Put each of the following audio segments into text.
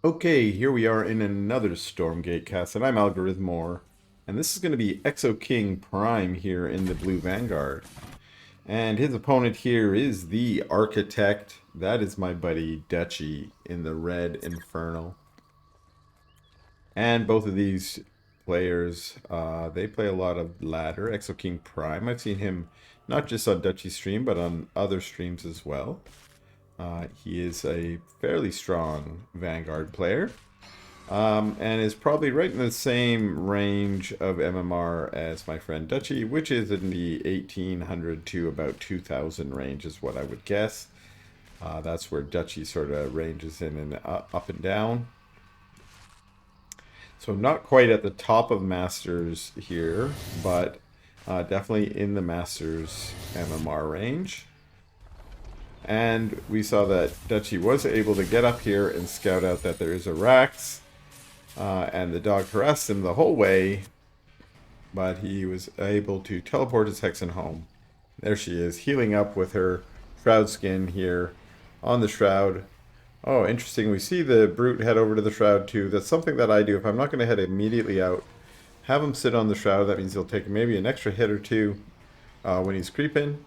Okay, here we are in another Stormgate cast, and I'm Algorithmore. And this is going to be ExoKingPrime here in the Blue Vanguard. And his opponent here is the Architect. That is my buddy Dutchy in the Red Infernal. And both of these players, they play a lot of ladder. ExoKingPrime, I've seen him not just on Dutchy's stream, but on other streams as well. He is a fairly strong Vanguard player. And is probably right in the same range of MMR as my friend Dutchy, which is in the 1800 to about 2000 range is what I would guess. That's where Dutchy sort of ranges in and up and down. So not quite at the top of Masters here, but definitely in the Masters MMR range. And we saw that Dutchy was able to get up here and scout out that there is a Rax. And the dog harassed him the whole way, but he was able to teleport his Hexen home. There she is, healing up with her Shroud skin here on the Shroud. Oh, interesting. We see the Brute head over to the Shroud too. That's something that I do. If I'm not going to head immediately out, have him sit on the Shroud. That means he'll take maybe an extra hit or two when he's creeping.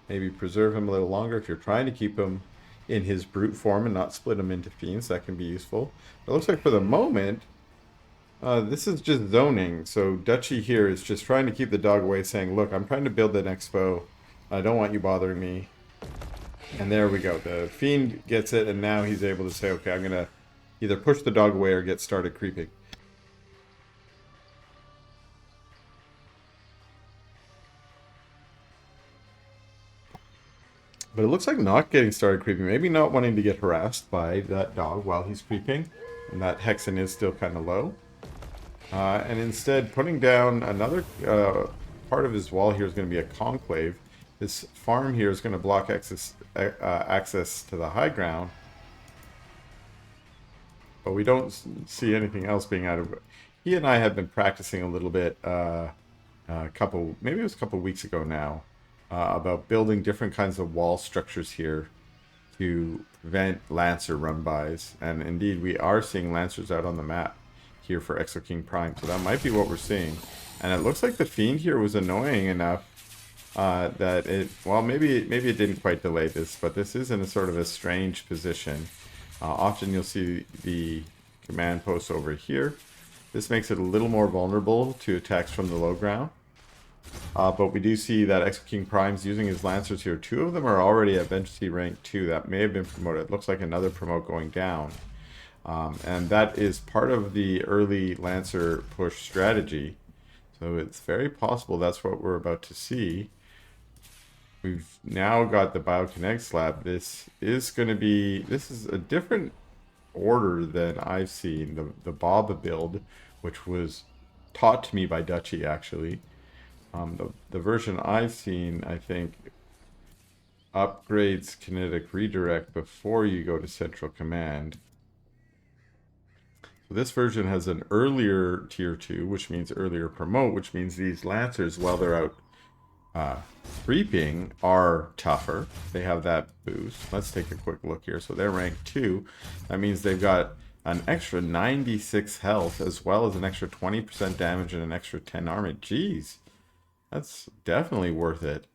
Maybe preserve him a little longer if you're trying to keep him in his brute form and not split him into fiends. That can be useful. It looks like for the moment, this is just zoning. So Dutchy here is just trying to keep the dog away, saying, look, I'm trying to build an expo. I don't want you bothering me. And there we go. The fiend gets it, and now he's able to say, okay, I'm going to either push the dog away or get started creeping. But it looks like not getting started creeping. Maybe not wanting to get harassed by that dog while he's creeping. And that Hexen is still kind of low. And instead putting down another part of his wall here is going to be a conclave. This farm here is going to block access to the high ground. But we don't see anything else being out of it. He and I have been practicing a little bit maybe it was a couple weeks ago now. About building different kinds of wall structures here to prevent Lancer run-bys. And indeed, we are seeing Lancers out on the map here for ExoKingPrime. So that might be what we're seeing. And it looks like the Fiend here was annoying enough that it... Well, maybe it didn't quite delay this, but this is in a sort of a strange position. Often you'll see the command post over here. This makes it a little more vulnerable to attacks from the low ground. But we do see that ExoKingPrime's using his Lancers here. Two of them are already at Bench C rank 2. That may have been promoted. It looks like another promote going down. And that is part of the early Lancer push strategy. So it's very possible that's what we're about to see. We've now got the Biokinetic slab. This is a different order than I've seen. The Bob build, which was taught to me by Dutchy actually. The version I've seen, I think, upgrades kinetic redirect before you go to central command. So this version has an earlier tier 2, which means earlier promote, which means these Lancers, while they're out creeping, are tougher. They have that boost. Let's take a quick look here. So they're rank 2. That means they've got an extra 96 health, as well as an extra 20% damage and an extra 10 armor. Jeez. That's definitely worth it.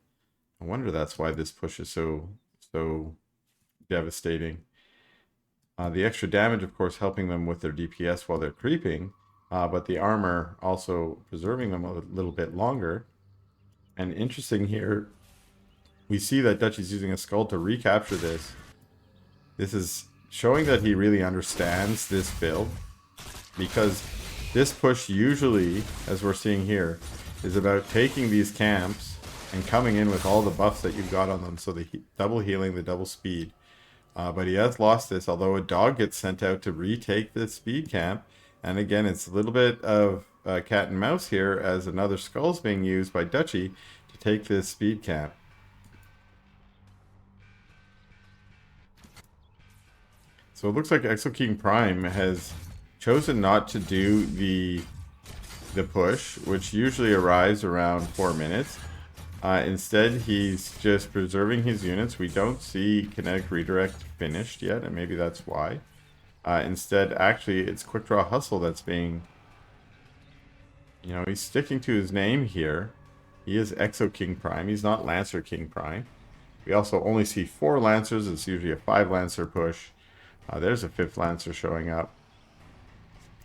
I wonder that's why this push is so devastating. The extra damage, of course, helping them with their DPS while they're creeping, but the armor also preserving them a little bit longer. And interesting here, we see that Dutchy's using a skull to recapture this. This is showing that he really understands this build, because this push usually, as we're seeing here, is about taking these camps and coming in with all the buffs that you've got on them. So the double healing, the double speed. But he has lost this, although a dog gets sent out to retake the speed camp. And again, it's a little bit of cat and mouse here, as another skull's being used by Dutchy to take this speed camp. So it looks like ExoKingPrime has chosen not to do the push, which usually arrives around 4 minutes. Instead, he's just preserving his units. We don't see kinetic redirect finished yet, and maybe that's why. Instead, actually, it's Quick Draw Hustle that's being... You know, he's sticking to his name here. He is ExoKingPrime. He's not LancerKingPrime. We also only see 4 Lancers. It's usually a 5 Lancer push. There's a 5th Lancer showing up.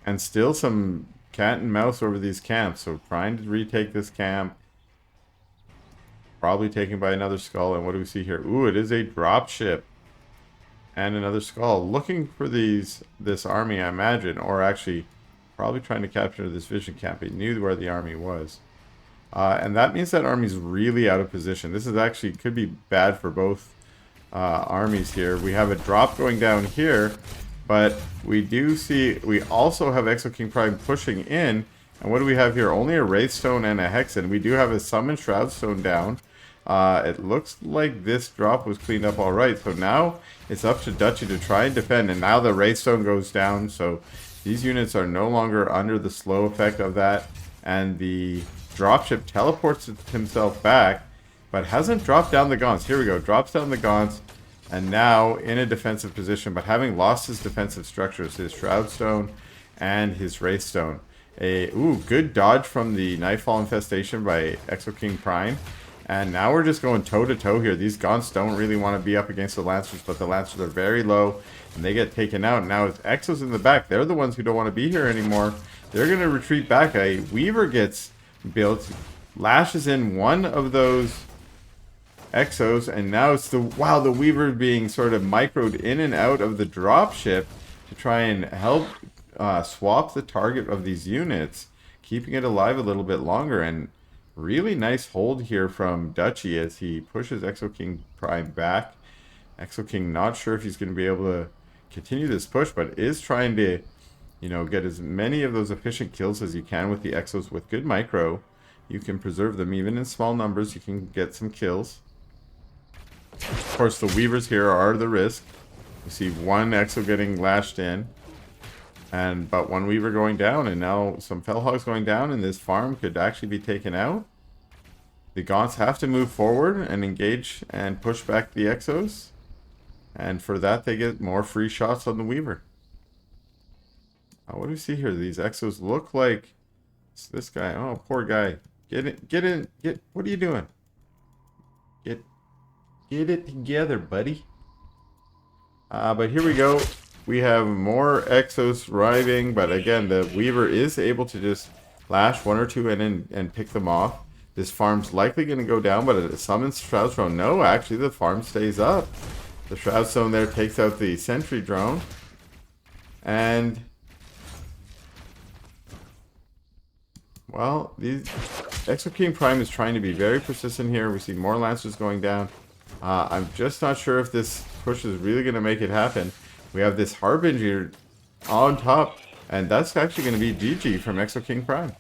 And still some cat and mouse over these camps. So trying to retake this camp. Probably taken by another skull. And what do we see here? Ooh, it is a dropship. And another skull. Looking for this army, I imagine. Or actually, probably trying to capture this vision camp. He knew where the army was. And that means that army's really out of position. This is actually, could be bad for both armies here. We have a drop going down here. But we do see, we also have ExoKingPrime pushing in. And what do we have here? Only a Wraithstone and a Hexen. We do have a Summon Shroudstone down. It looks like this drop was cleaned up alright. So now it's up to Duchy to try and defend. And now the Wraithstone goes down. So these units are no longer under the slow effect of that. And the dropship teleports himself back. But hasn't dropped down the Gaunts. Here we go. Drops down the Gaunts. And now in a defensive position, but having lost his defensive structures, his Shroudstone and his Wraithstone. Good dodge from the Nightfall Infestation by ExoKingPrime. And now we're just going toe-to-toe here. These Gaunts don't really want to be up against the Lancers, but the Lancers are very low, and they get taken out. Now it's Exos in the back. They're the ones who don't want to be here anymore. They're going to retreat back. A Weaver gets built, lashes in one of those Exos, and now it's the Weaver being sort of microed in and out of the dropship to try and help swap the target of these units, keeping it alive a little bit longer. And really nice hold here from Duchy as he pushes ExoKingPrime back. ExoKing not sure if he's going to be able to continue this push, but is trying to, you know, get as many of those efficient kills as you can with the Exos. With good micro, you can preserve them even in small numbers. You can get some kills. Of course, the Weavers here are the risk. You see one Exo getting lashed in, but one Weaver going down, and now some Fellhogs going down, and this farm could actually be taken out. The Gaunts have to move forward and engage and push back the Exos, and for that they get more free shots on the Weaver. What do we see here? These Exos look like it's this guy. Oh, poor guy. Get in. What are you doing? Get it together, buddy. But here we go. We have more Exos arriving, but again, the Weaver is able to just lash 1 or 2 in and pick them off. This farm's likely going to go down, but it summons Shroudstone. No, actually, the farm stays up. The Shroudstone there takes out the sentry drone. And well, ExoKingPrime is trying to be very persistent here. We see more Lancers going down. I'm just not sure if this push is really going to make it happen. We have this Harbinger on top, and that's actually going to be GG from ExoKingPrime.